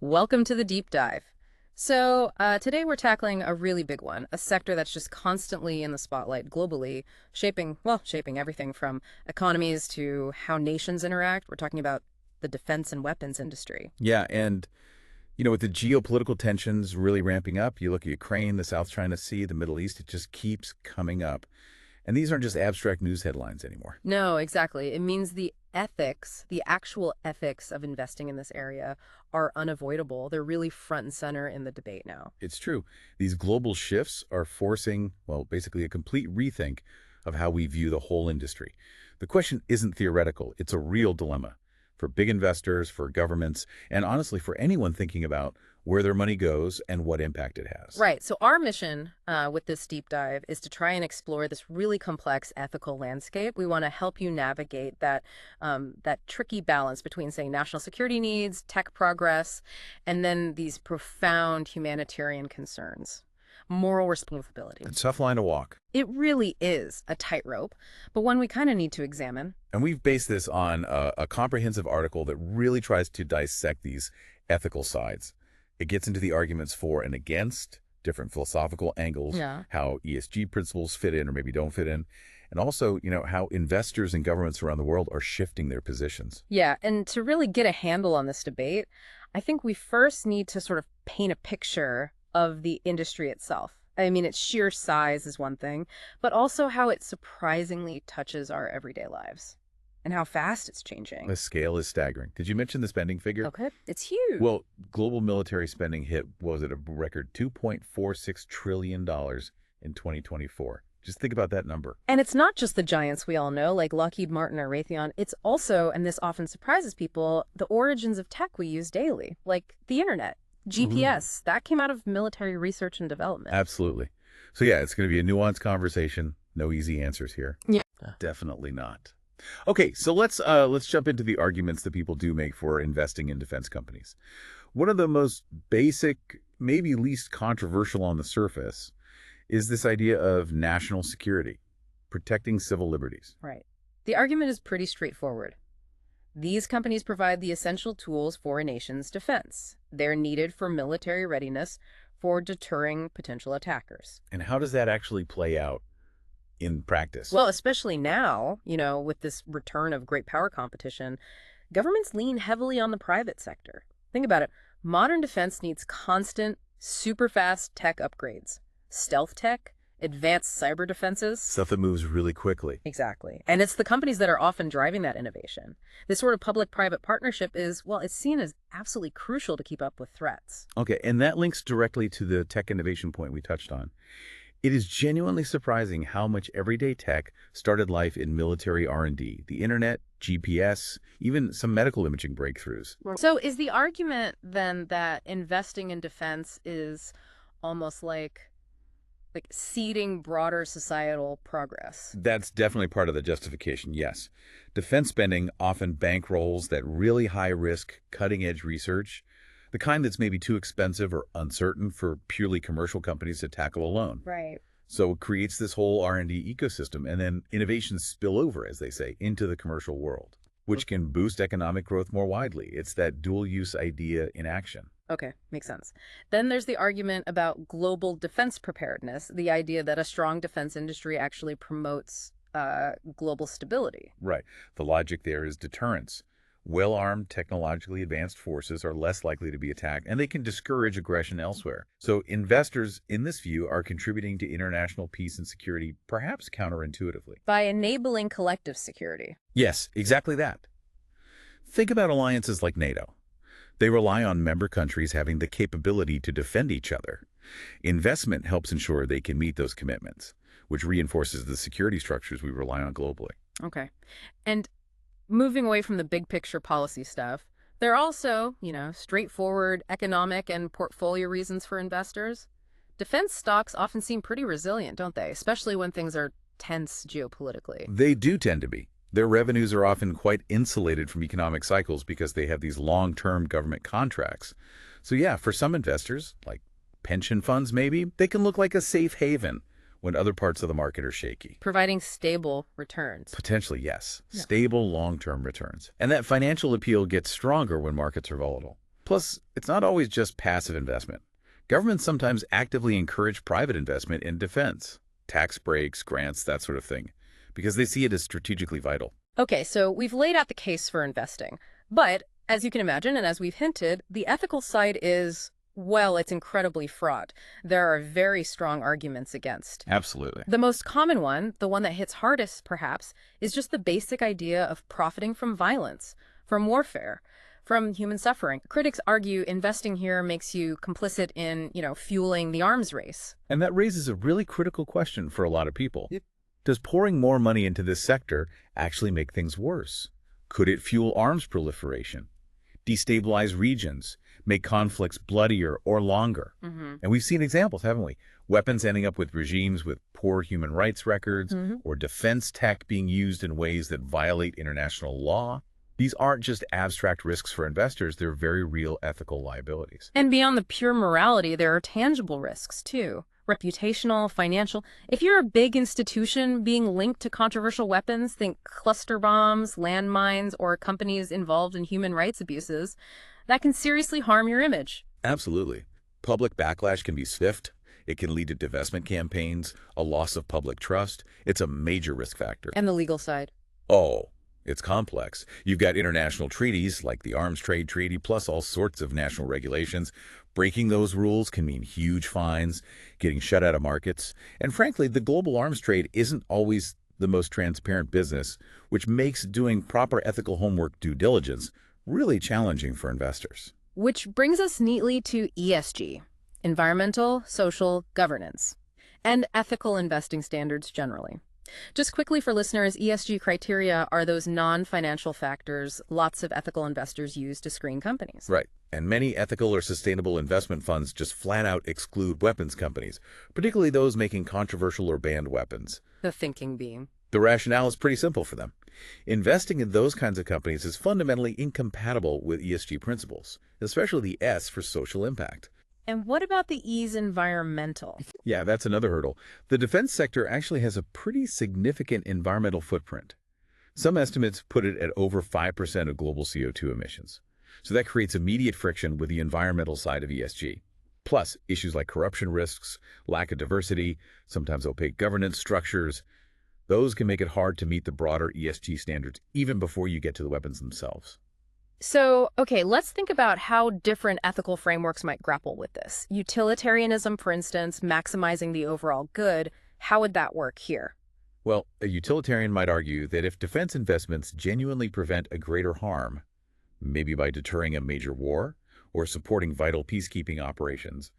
Welcome to the deep dive. Today we're tackling a really big one, a sector that's just constantly in the spotlight globally, shaping everything from economies to how nations interact. We're talking about the defense and weapons industry. Yeah, and with the geopolitical tensions really ramping up, you look at Ukraine, the South China Sea, the Middle East, it just keeps coming up. And these aren't just abstract news headlines anymore. No, exactly. It means the ethics, the actual ethics of investing in this area are unavoidable. They're really front and center in the debate now. It's true. These global shifts are forcing, well, basically a complete rethink of how we view the whole industry. The question isn't theoretical. It's a real dilemma for big investors, for governments, and honestly for anyone thinking about where their money goes and what impact it has. Right. So our mission with this deep dive is to try and explore this really complex ethical landscape. We want to help you navigate that tricky balance between, say, national security needs, tech progress, and then these profound humanitarian concerns. Moral responsibility. It's a tough line to walk. It really is a tightrope, but one we kind of need to examine. And we've based this on a comprehensive article that really tries to dissect these ethical sides. It gets into the arguments for and against, different philosophical angles, Yeah. how ESG principles fit in or maybe don't fit in, and also, how investors and governments around the world are shifting their positions. Yeah, and to really get a handle on this debate, I think we first need to sort of paint a picture of the industry itself. I mean, its sheer size is one thing, but also how it surprisingly touches our everyday lives and how fast it's changing. The scale is staggering. Did you mention the spending figure? Okay, it's huge. Well, global military spending hit, was it a record $2.46 trillion in 2024. Just think about that number. And it's not just the giants we all know, like Lockheed Martin or Raytheon. It's also, and this often surprises people, the origins of tech we use daily, like the internet, GPS. That came out of military research and development. Absolutely. So yeah, it's going to be a nuanced conversation. No easy answers here. Yeah. Definitely not. Okay, so let's jump into the arguments that people do make for investing in defense companies. One of the most basic, maybe least controversial on the surface, is this idea of national security, protecting civil liberties. Right. The argument is pretty straightforward. These companies provide the essential tools for a nation's defense. They're needed for military readiness, for deterring potential attackers. And how does that actually play out in practice? Well, especially now, with this return of great power competition, governments lean heavily on the private sector. Think about it. Modern defense needs constant, super fast tech upgrades. Stealth tech, advanced cyber defenses. Stuff that moves really quickly. Exactly. And it's the companies that are often driving that innovation. This sort of public-private partnership is, well, it's seen as absolutely crucial to keep up with threats. Okay, and that links directly to the tech innovation point we touched on. It is genuinely surprising how much everyday tech started life in military R&D, the internet, GPS, even some medical imaging breakthroughs. So is the argument then that investing in defense is almost like seeding broader societal progress? That's definitely part of the justification, yes. Defense spending often bankrolls that really high-risk, cutting-edge research, the kind that's maybe too expensive or uncertain for purely commercial companies to tackle alone. Right. So it creates this whole R&D ecosystem, and then innovations spill over, as they say, into the commercial world, which can boost economic growth more widely. It's that dual-use idea in action. Okay, makes sense. Then there's the argument about global defense preparedness, the idea that a strong defense industry actually promotes global stability. Right. The logic there is deterrence. Well-armed, technologically advanced forces are less likely to be attacked, and they can discourage aggression elsewhere. So investors, in this view, are contributing to international peace and security, perhaps counterintuitively. By enabling collective security. Yes, exactly that. Think about alliances like NATO. They rely on member countries having the capability to defend each other. Investment helps ensure they can meet those commitments, which reinforces the security structures we rely on globally. Okay. And moving away from the big picture policy stuff, there are also, straightforward economic and portfolio reasons for investors. Defense stocks often seem pretty resilient, don't they? Especially when things are tense geopolitically. They do tend to be. Their revenues are often quite insulated from economic cycles because they have these long-term government contracts. So yeah, for some investors, like pension funds maybe, they can look like a safe haven when other parts of the market are shaky. Providing stable returns. Potentially, yes. Yeah. Stable long-term returns. And that financial appeal gets stronger when markets are volatile. Plus, it's not always just passive investment. Governments sometimes actively encourage private investment in defense, tax breaks, grants, that sort of thing, because they see it as strategically vital. Okay, so we've laid out the case for investing. But as you can imagine, and as we've hinted, the ethical side is, well, it's incredibly fraught. There are very strong arguments against. Absolutely. The most common one, the one that hits hardest perhaps, is just the basic idea of profiting from violence, from warfare, from human suffering. Critics argue investing here makes you complicit in, fueling the arms race. And that raises a really critical question for a lot of people. Does pouring more money into this sector actually make things worse? Could it fuel arms proliferation, destabilize regions, make conflicts bloodier or longer? And we've seen examples, haven't we? Weapons ending up with regimes with poor human rights records, or defense tech being used in ways that violate international law. These aren't just abstract risks for investors, they're very real ethical liabilities. And beyond the pure morality, there are tangible risks too. Reputational, financial. If you're a big institution being linked to controversial weapons, think cluster bombs, landmines, or companies involved in human rights abuses, that can seriously harm your image. Absolutely. Public backlash can be swift. It can lead to divestment campaigns, a loss of public trust. It's a major risk factor. And the legal side. Oh, it's complex. You've got international treaties like the Arms Trade Treaty, plus all sorts of national regulations. Breaking those rules can mean huge fines, getting shut out of markets. And frankly, the global arms trade isn't always the most transparent business, which makes doing proper ethical homework due diligence really challenging for investors. Which brings us neatly to ESG, environmental, social, governance, and ethical investing standards generally. Just quickly for listeners, ESG criteria are those non-financial factors lots of ethical investors use to screen companies. Right. And many ethical or sustainable investment funds just flat out exclude weapons companies, particularly those making controversial or banned weapons. The thinking being. The rationale is pretty simple for them. Investing in those kinds of companies is fundamentally incompatible with ESG principles, especially the S for social impact. And what about the E's environmental? Yeah, that's another hurdle. The defense sector actually has a pretty significant environmental footprint. Some estimates put it at over 5% of global CO2 emissions. So that creates immediate friction with the environmental side of ESG. Plus, issues like corruption risks, lack of diversity, sometimes opaque governance structures, those can make it hard to meet the broader ESG standards even before you get to the weapons themselves. So, okay, let's think about how different ethical frameworks might grapple with this. Utilitarianism, for instance, maximizing the overall good, how would that work here? Well, a utilitarian might argue that if defense investments genuinely prevent a greater harm, maybe by deterring a major war or supporting vital peacekeeping operations,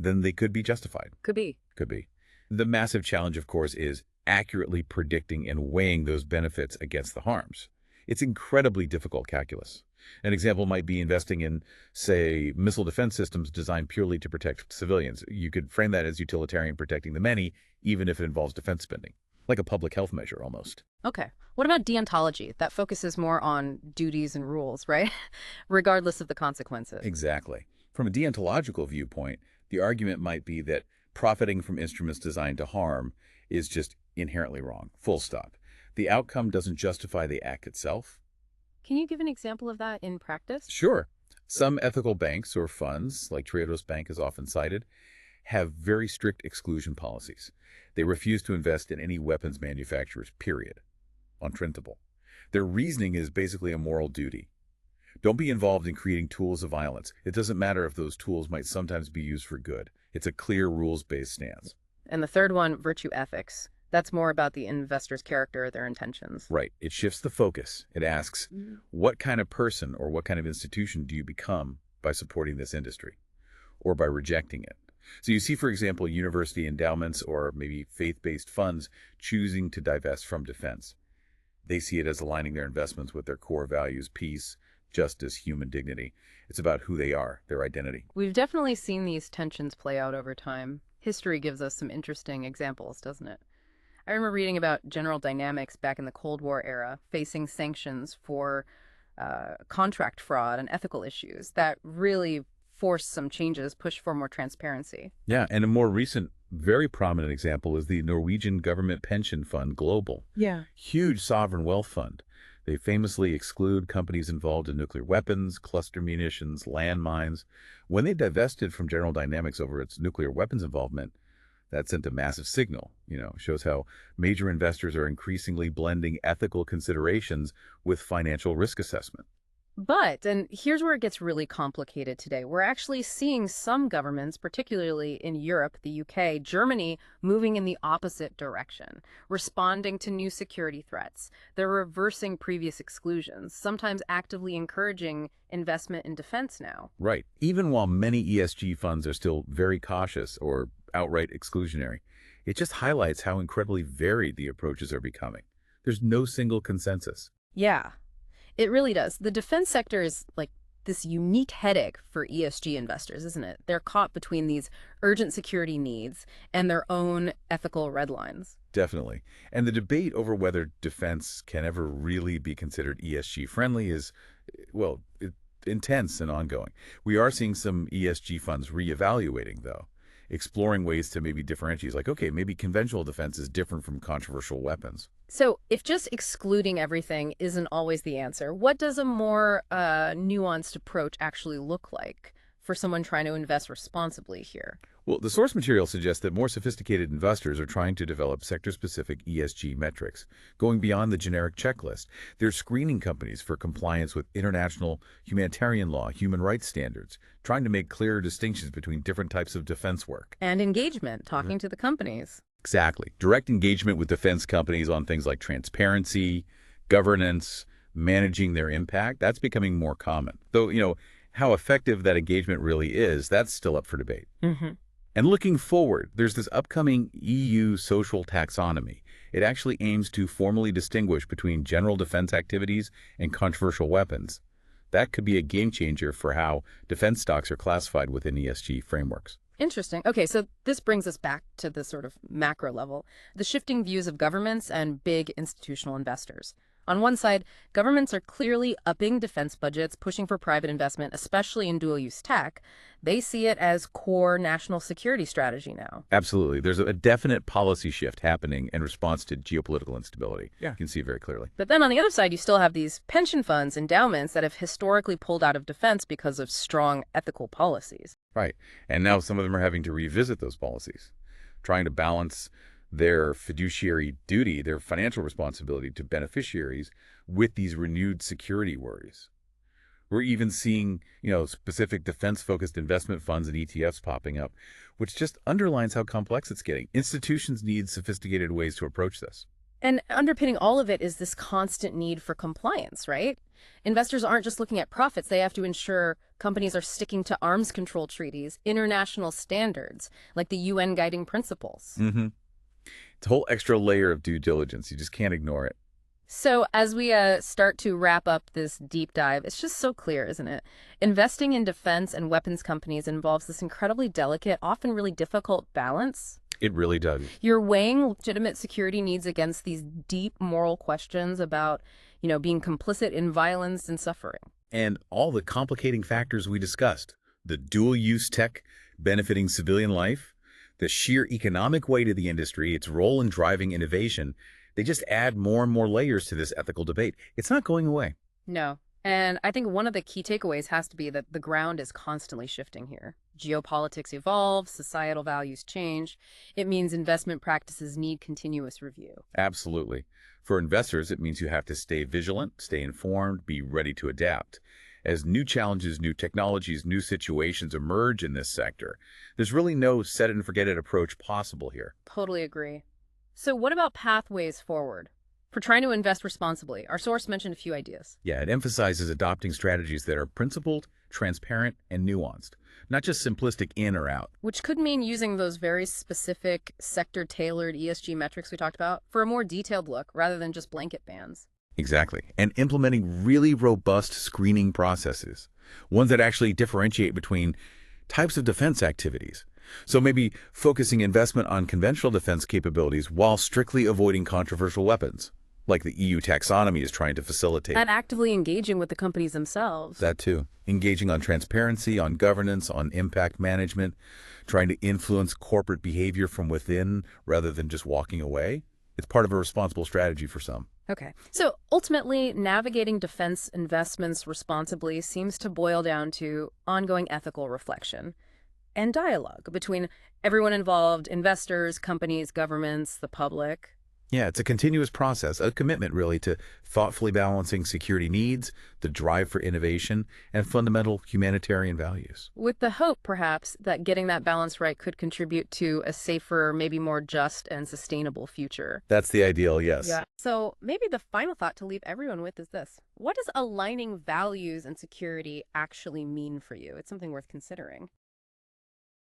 then they could be justified. Could be. Could be. The massive challenge, of course, is accurately predicting and weighing those benefits against the harms. It's incredibly difficult calculus. An example might be investing in, say, missile defense systems designed purely to protect civilians. You could frame that as utilitarian protecting the many, even if it involves defense spending, like a public health measure almost. Okay. What about deontology? That focuses more on duties and rules, right? Regardless of the consequences. Exactly. From a deontological viewpoint, the argument might be that profiting from instruments designed to harm is just inherently wrong, full stop. The outcome doesn't justify the act itself. Can you give an example of that in practice? Sure. Some ethical banks or funds, like Triodos Bank is often cited, have very strict exclusion policies. They refuse to invest in any weapons manufacturers, period, on principle. Their reasoning is basically a moral duty. Don't be involved in creating tools of violence. It doesn't matter if those tools might sometimes be used for good. It's a clear rules-based stance. And the third one, virtue ethics. That's more about the investor's character, their intentions. Right. It shifts the focus. It asks, what kind of person or what kind of institution do you become by supporting this industry or by rejecting it? So you see, for example, university endowments or maybe faith-based funds choosing to divest from defense. They see it as aligning their investments with their core values, peace, justice, human dignity. It's about who they are, their identity. We've definitely seen these tensions play out over time. History gives us some interesting examples, doesn't it? I remember reading about General Dynamics back in the Cold War era, facing sanctions for contract fraud and ethical issues that really forced some changes, pushed for more transparency. Yeah, and a more recent, very prominent example is the Norwegian government pension fund, Global. Yeah. Huge sovereign wealth fund. They famously exclude companies involved in nuclear weapons, cluster munitions, landmines. When they divested from General Dynamics over its nuclear weapons involvement, that sent a massive signal. Shows how major investors are increasingly blending ethical considerations with financial risk assessment. But, and here's where it gets really complicated today, we're actually seeing some governments, particularly in Europe, the UK, Germany, moving in the opposite direction, responding to new security threats. They're reversing previous exclusions, sometimes actively encouraging investment in defense now. Right. Even while many ESG funds are still very cautious or outright exclusionary, it just highlights how incredibly varied the approaches are becoming. There's no single consensus. Yeah. It really does. The defense sector is like this unique headache for ESG investors, isn't it? They're caught between these urgent security needs and their own ethical red lines. Definitely. And the debate over whether defense can ever really be considered ESG friendly is, well, intense and ongoing. We are seeing some ESG funds reevaluating, though, exploring ways to maybe differentiate. Like, okay, maybe conventional defense is different from controversial weapons. So if just excluding everything isn't always the answer, what does a more nuanced approach actually look like for someone trying to invest responsibly here? Well, the source material suggests that more sophisticated investors are trying to develop sector-specific ESG metrics, going beyond the generic checklist. They're screening companies for compliance with international humanitarian law, human rights standards, trying to make clearer distinctions between different types of defense work. And engagement, talking to the companies. Exactly. Direct engagement with defense companies on things like transparency, governance, managing their impact, that's becoming more common. Though, how effective that engagement really is, that's still up for debate. And looking forward, there's this upcoming EU social taxonomy. It actually aims to formally distinguish between general defense activities and controversial weapons. That could be a game changer for how defense stocks are classified within ESG frameworks. Interesting. Okay, so this brings us back to the sort of macro level, the shifting views of governments and big institutional investors. On one side, governments are clearly upping defense budgets, pushing for private investment, especially in dual-use tech. They see it as core national security strategy now. Absolutely. There's a definite policy shift happening in response to geopolitical instability. Yeah. You can see it very clearly. But then on the other side, you still have these pension funds, endowments that have historically pulled out of defense because of strong ethical policies. Right. And now some of them are having to revisit those policies, trying to balance their fiduciary duty, their financial responsibility to beneficiaries with these renewed security worries. We're even seeing, specific defense-focused investment funds and ETFs popping up, which just underlines how complex it's getting. Institutions need sophisticated ways to approach this. And underpinning all of it is this constant need for compliance, right? Investors aren't just looking at profits. They have to ensure companies are sticking to arms control treaties, international standards, like the UN guiding principles. It's a whole extra layer of due diligence. You just can't ignore it. So as we start to wrap up this deep dive, it's just so clear, isn't it? Investing in defense and weapons companies involves this incredibly delicate, often really difficult balance. It really does. You're weighing legitimate security needs against these deep moral questions about, being complicit in violence and suffering. And all the complicating factors we discussed, the dual-use tech benefiting civilian life, the sheer economic weight of the industry, its role in driving innovation, they just add more and more layers to this ethical debate. It's not going away. No. And I think one of the key takeaways has to be that the ground is constantly shifting here. Geopolitics evolve, societal values change. It means investment practices need continuous review. Absolutely. For investors, it means you have to stay vigilant, stay informed, be ready to adapt. As new challenges, new technologies, new situations emerge in this sector, there's really no set-and-forget-it approach possible here. Totally agree. So what about pathways forward? For trying to invest responsibly, our source mentioned a few ideas. Yeah, it emphasizes adopting strategies that are principled, transparent, and nuanced, not just simplistic in or out. Which could mean using those very specific sector-tailored ESG metrics we talked about for a more detailed look rather than just blanket bans. Exactly. And implementing really robust screening processes, ones that actually differentiate between types of defense activities. So maybe focusing investment on conventional defense capabilities while strictly avoiding controversial weapons, like the EU taxonomy is trying to facilitate. And actively engaging with the companies themselves. That too. Engaging on transparency, on governance, on impact management, trying to influence corporate behavior from within rather than just walking away. It's part of a responsible strategy for some. Okay. So ultimately, navigating defense investments responsibly seems to boil down to ongoing ethical reflection and dialogue between everyone involved, investors, companies, governments, the public. Yeah, it's a continuous process, a commitment really to thoughtfully balancing security needs, the drive for innovation, and fundamental humanitarian values. With the hope, perhaps, that getting that balance right could contribute to a safer, maybe more just and sustainable future. That's the ideal, yes. Yeah. So maybe the final thought to leave everyone with is this. What does aligning values and security actually mean for you? It's something worth considering.